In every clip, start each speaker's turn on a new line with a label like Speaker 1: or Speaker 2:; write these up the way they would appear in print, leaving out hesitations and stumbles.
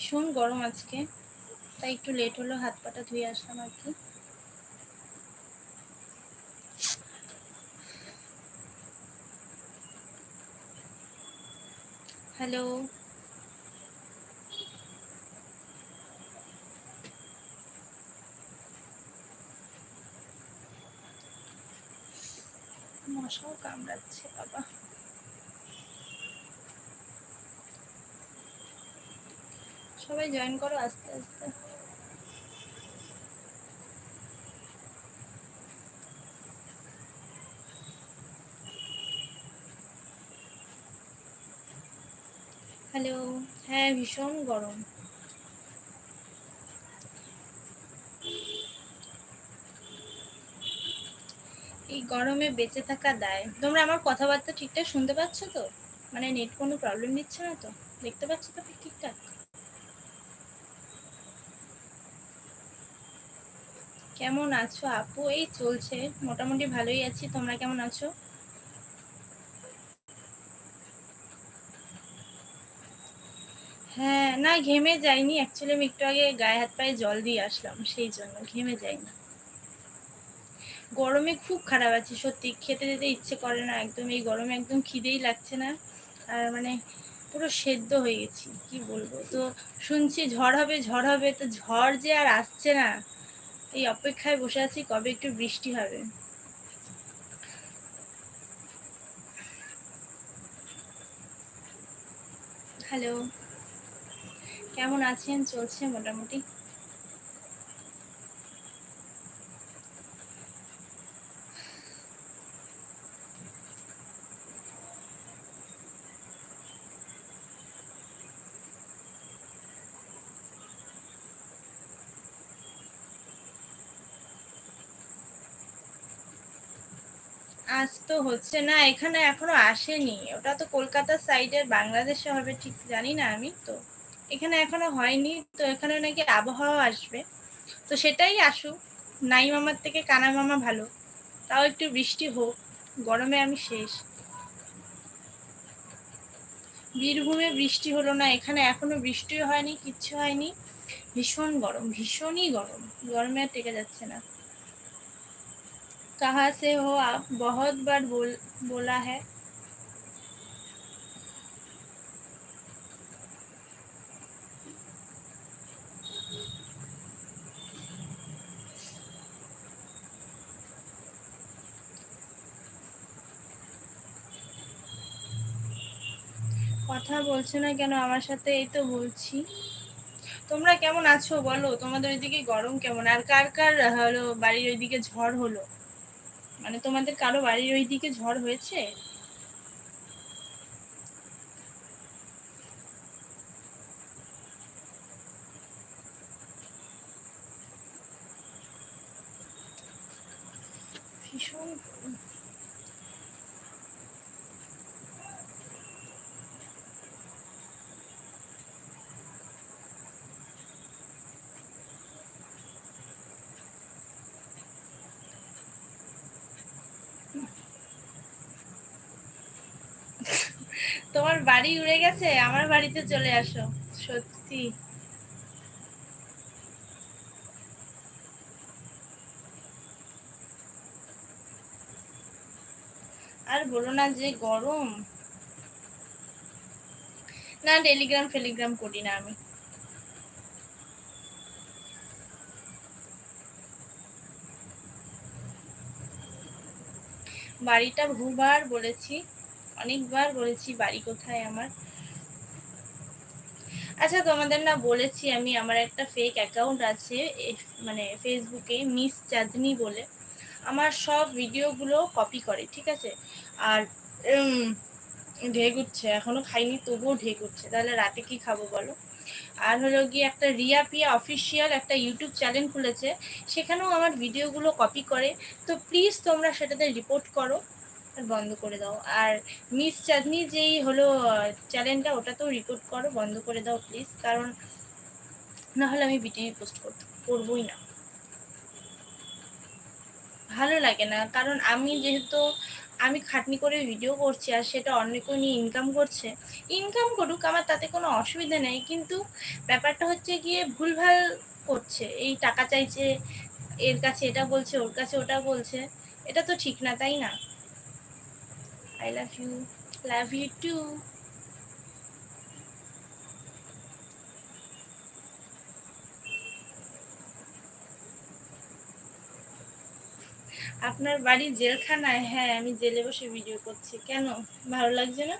Speaker 1: ভীষণ গরম আজকে, তাই একটু লেট হলো, হাত পাটা ধুয়ে আসলাম আর কি। হ্যালো, মশাও কামড়াচ্ছে বাবা। সবাই জয়েন করো আস্তে আস্তে। হ্যালো। হ্যাঁ, ভীষণ গরম। এই গরমে বেঁচে থাকা দায়। তোমরা আমার কথাবার্তা ঠিকঠাক শুনতে পাচ্ছ তো? মানে নেট কোনো প্রবলেম দিচ্ছে না তো? দেখতে পাচ্ছ তো ঠিকঠাক? কেমন আছো আপু? এই চলছে, মোটামুটি ভালোই আছি। তোমরা কেমন আছো? হ্যাঁ, না ঘেমে যাইনি, অ্যাকচুয়ালি আমি একটু আগে গায়ে হাত পায়ে জল দিয়ে আসলাম, সেই জন্য ঘেমে যাইনি। গরমে খুব খারাপ আছি সত্যি, খেতে যেতে ইচ্ছে করে না একদম, এই গরমে একদম খিদেই লাগছে না। আর মানে পুরো সেদ্ধ হয়ে গেছি, কি বলবো। তো শুনছি ঝড় হবে ঝড় হবে, তো ঝড় যে আর আসছে না, এই অপেক্ষায় বসে আছি কবে একটু বৃষ্টি হবে। হ্যালো, কেমন আছেন? চলছে মোটামুটি। আজ তো হচ্ছে না, এখানে এখনো আসেনি। ওটা তো কলকাতার সাইডের, বাংলাদেশে হবে ঠিক জানি না আমি তো। এখানে এখনো হয়নি তো, এখানে নাকি আবহাওয়া আসবে, তো সেটাই আসুক। নাই মামার থেকে কানা মামা ভালো, তাও একটু বৃষ্টি হোক। গরমে আমি শেষ। বীরভূমে বৃষ্টি হলো না, এখানে এখনো বৃষ্টিও হয়নি, কিচ্ছু হয়নি। ভীষণ গরম, ভীষণই গরম। গরমে আর টেকে যাচ্ছে না। कहाँ से हो आप? बहुत बार बोला है। কথা বলছো না কেন আমার সাথে? এই তো বলছি। তোমরা কেমন আছো বলো, তোমাদের ওইদিকে গরম কেমন? আর কার কার হলো বাড়ির ওইদিকে ঝড় হলো? মানে তোমাদের কারো বাড়ির ওইদিকে ঝড় হয়েছে? ভীষণ। তোমার বাড়ি উড়ে গেছে, আমার বাড়িতে চলে আসো। সত্যি। আর বলো না, যে গরম। না, টেলিগ্রাম ফেলিগ্রাম করি না আমি। বাড়িটা বহুবার বলেছি, অনেকবার বলেছি বাড়ি কোথায় আমার। আচ্ছা, তোমাদের না বলেছি আমি, আমার একটা ফেক অ্যাকাউন্ট আছে মানে ফেসবুকে, মিস চাঁদনি বলে। আমার সব ভিডিওগুলো কপি করে, ঠিক আছে। আর ঢেক উঠছে, এখনো খাইনি তবুও ঢেক উঠছে, তাহলে রাতে কি খাবো বলো। আর হলো গিয়ে একটা রিয়া পিয়া অফিসিয়াল একটা ইউটিউব চ্যানেল খুলেছে, সেখানেও আমার ভিডিওগুলো কপি করে। তো প্লিজ তোমরা সেটাতে রিপোর্ট করো আর বন্ধ করে দাও। আর মিস চাঁদনি যেই হলো চ্যানেলটা, ওটাতেও রিপোর্ট করো, বন্ধ করে দাও প্লিজ। কারণ না হলে আমি ভিডিও পোস্ট করবোই না। ভালো লাগে না, কারণ আমি যেহেতু আমি খাটনি করে ভিডিও করছি আর সেটা অন্য কেউ নিয়ে ইনকাম করছে, ইনকাম করুক, আমার তাতে কোনো অসুবিধা নেই, কিন্তু ব্যাপারটা হচ্ছে গিয়ে ভুলভাল করছে, এই টাকা চাইছে, এর কাছে এটা বলছে, ওর কাছে ওটা বলছে, এটা তো ঠিক না, তাই না? I love you too. আপনার বাড়ি জেলখানায়? হ্যাঁ, আমি জেলে বসে ভিডিও করছি। কেন, ভালো লাগছে না?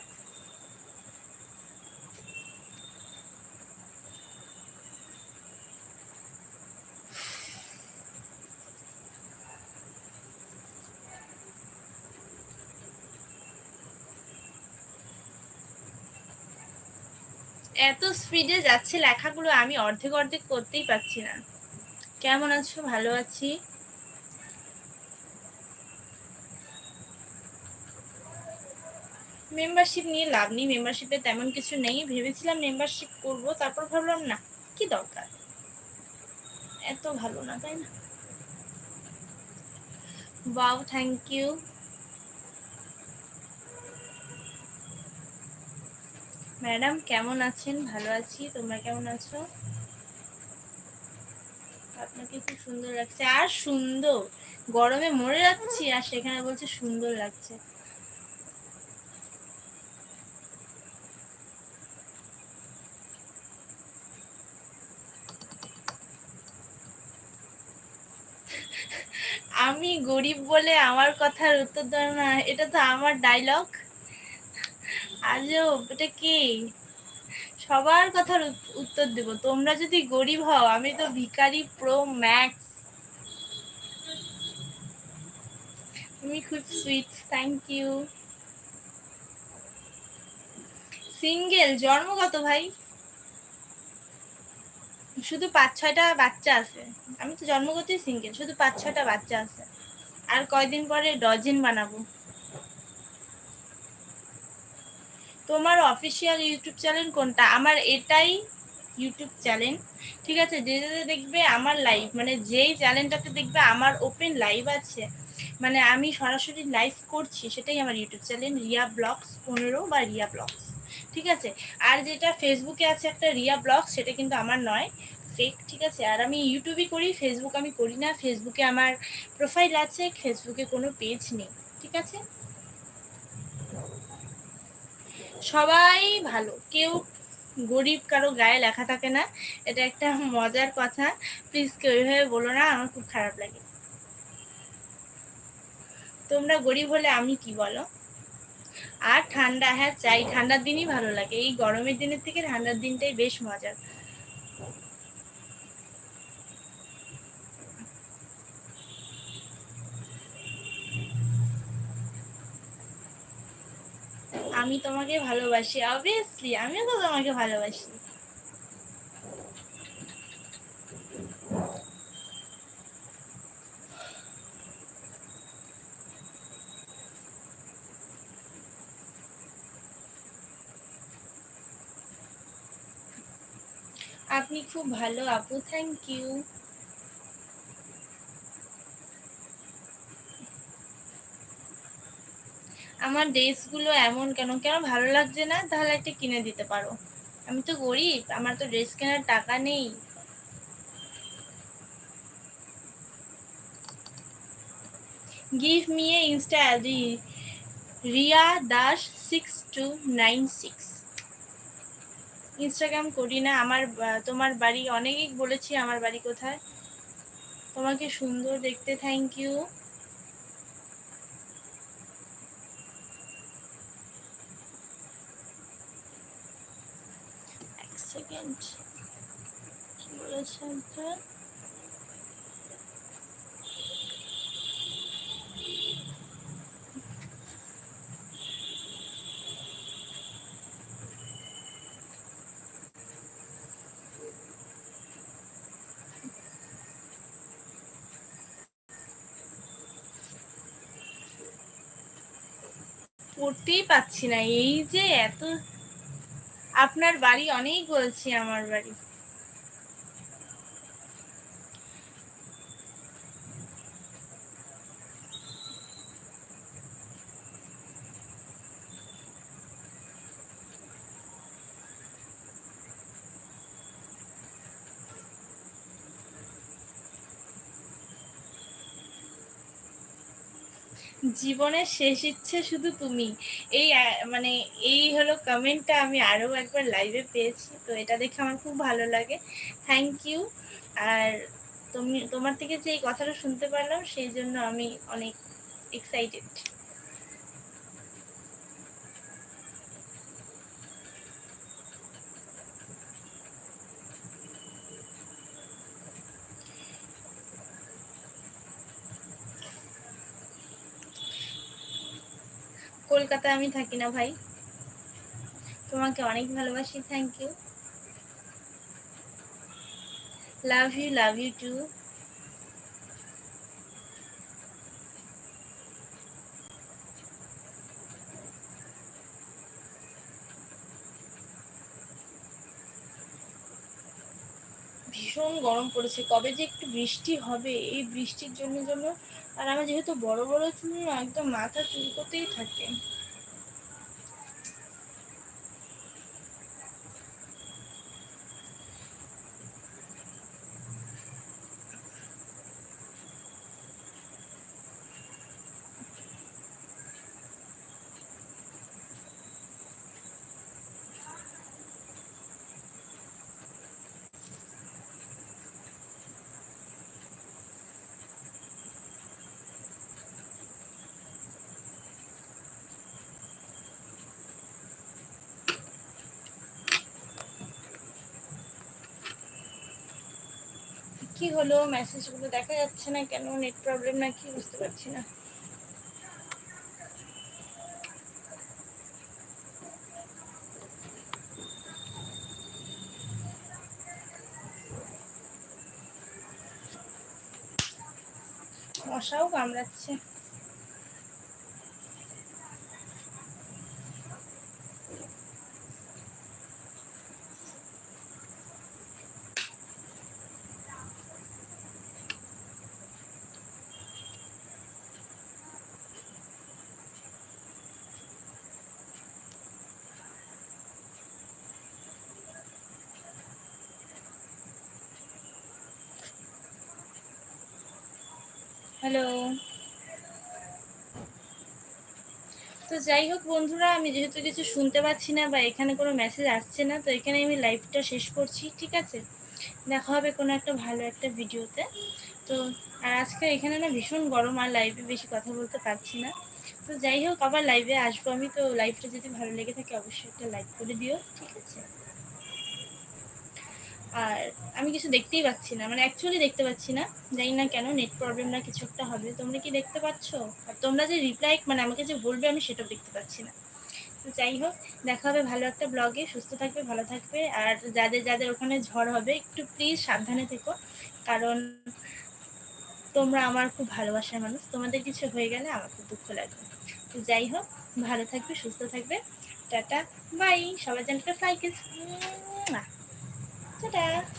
Speaker 1: এত স্পিডে যাচ্ছে লেখাগুলো, আমি অর্ধেক অর্ধেক করতেই পারছি না। কেমন আছো? ভালো আছি। মেম্বারশিপ নিয়ে লাভ নেই, মেম্বারশিপে তেমন কিছু নেই, ভেবেছিলাম মেম্বারশিপ করব, তারপর ভাবলাম না, কি দরকার, এত ভালো না, তাই না? Wow, thank you. ম্যাডাম কেমন আছেন? ভালো আছি, তোমরা কেমন আছো? আপনাকে খুব সুন্দর লাগছে। আর সুন্দর, গরমে মরে যাচ্ছি আর সেখানে বলছে সুন্দর লাগছে। আমি গরিব বলে আমার কথার উত্তর দাও না, এটা তো আমার ডায়লগ। আজব, এটা কি? সবার কথার উত্তর দেব, তোমরা যদি গরিব হও, আমি তো ভিখারি প্রো ম্যাক্স। তুমি খুব সুইট, থ্যাংক ইউ। সিঙ্গেল, জন্মগত ভাই, শুধু 5-6টা বাচ্চা আছে। আমি তো জন্মগতই সিঙ্গেল, শুধু 5-6টা বাচ্চা আছে। আর কয়দিন পরে ডজন বানাবো। তোমার অফিসিয়াল ইউটিউব চ্যানেল কোনটা? আমার এটাই ইউটিউব চ্যানেল, ঠিক আছে? যেটাতে দেখবে আমার লাইভ, মানে যেই চ্যানেলটাতে দেখবে আমার ওপেন লাইভ আছে, মানে আমি সরাসরি লাইভ করছি, সেটাই আমার ইউটিউব চ্যানেল, রিয়া ব্লগস 15 বা রিয়া ব্লগস, ঠিক আছে? আর যেটা ফেসবুকে আছে একটা রিয়া ব্লগস, সেটা কিন্তু আমার নয়, ফেক, ঠিক আছে? আর আমি ইউটিউবই করি, ফেসবুক আমি করি না। ফেসবুকে আমার প্রোফাইল আছে, ফেসবুকে কোনো পেজ নেই, ঠিক আছে? সবাই ভালো, কেউ গরিব কারো গায়ে লেখা থাকে না, এটা একটা মজার কথা, প্লিজ কেউ এইভাবে বলো না, আমার খুব খারাপ লাগে। তোমরা গরিব হলে আমি কি বলো? আর ঠান্ডা, হ্যাঁ চাই, ঠান্ডার দিনই ভালো লাগে, এই গরমের দিনের থেকে ঠান্ডার দিনটাই বেশ মজার। আমি তোমাকে ভালোবাসি, অবভিয়াসলি আমিও তো তোমাকে ভালোবাসি। আপনি খুব ভালো আপু, থ্যাংক ইউ। আমার ড্রেসগুলো এমন কেন, কেন ভালো লাগছে না? তাহলে একটা কিনে দিতে পারো। আমি তো গরিব, আমার তো ড্রেস কেনার টাকা নেই। Give me a Insta ID, Riya Das 6296। Instagram করি না। আমার তোমার বাড়ি, অনেকেই বলেছি আমার বাড়ি কোথায়। তোমাকে সুন্দর দেখতে, থ্যাংক ইউ। এক সেকেন্ড, কি বলেছে এটা? পড়তেই পাচ্ছি না, এই যে এত। আপনার বাড়ি, অনেক বলছি আমার বাড়ি। জীবনের শেষ ইচ্ছে শুধু তুমি। এই মানে এই হলো কমেন্টটা আমি আরও একবার লাইভে পেয়েছি, তো এটা দেখে আমার খুব ভালো লাগে। Thank you. আর তোমার থেকে যে এই কথাটা শুনতে পারলাম সেই জন্য আমি অনেক এক্সাইটেড। কলকাতায় আমি থাকি না ভাই। তোমাকে অনেক ভালোবাসি। Thank you. Love you too. ভীষণ গরম পড়েছে, কবে যে একটু বৃষ্টি হবে, এই বৃষ্টির জন্য আর আমার যেহেতু বড় বড় চুল না, একদম মাথা চুলকোতেই থাকে। কি হলো, মেসেজগুলো দেখা যাচ্ছে না কেন? নেট প্রবলেম না কি বুঝতে পারছি না। মশাও কামড়াচ্ছে। হ্যালো। তো যাই হোক বন্ধুরা, আমি যেহেতু কিছু শুনতে পাচ্ছি না বা এখানে কোনো মেসেজ আসছে না, তো এখানে আমি লাইভটা শেষ করছি, ঠিক আছে? দেখা হবে কোনো একটা ভালো একটা ভিডিওতে। তো আর আজকে এখানে না ভীষণ গরম, আর লাইভে বেশি কথা বলতে পারছি না। তো যাই হোক, আবার লাইভে আসবো আমি। তো লাইভটা যদি ভালো লেগে থাকে অবশ্যই একটা লাইক করে দিও, ঠিক আছে? আর আমি কিছু দেখতেই পাচ্ছি না, মানে অ্যাকচুয়ালি দেখতে পাচ্ছি না, জানি না কেন, নেট প্রবলেম না কিছু একটা হবে। তোমরা কি দেখতে পাচ্ছ? আর তোমরা যে রিপ্লাই মানে আমাকে যে বলবে আমি সেটাও দেখতে পাচ্ছি না। তো যাই হোক, দেখা হবে ভালো একটা ব্লগে। সুস্থ থাকবে, ভালো থাকবে। আর যাদের যাদের ওখানে ঝড় হবে একটু প্লিজ সাবধানে থেকো, কারণ তোমরা আমার খুব ভালোবাসার মানুষ। তোমাদের কিছু হয়ে গেলে আমার খুব দুঃখ লাগবে। তো যাই হোক, ভালো থাকবে, সুস্থ থাকবে। Tata, bye. সবার জন্য একটা ফ্লাই কিস। টাটা।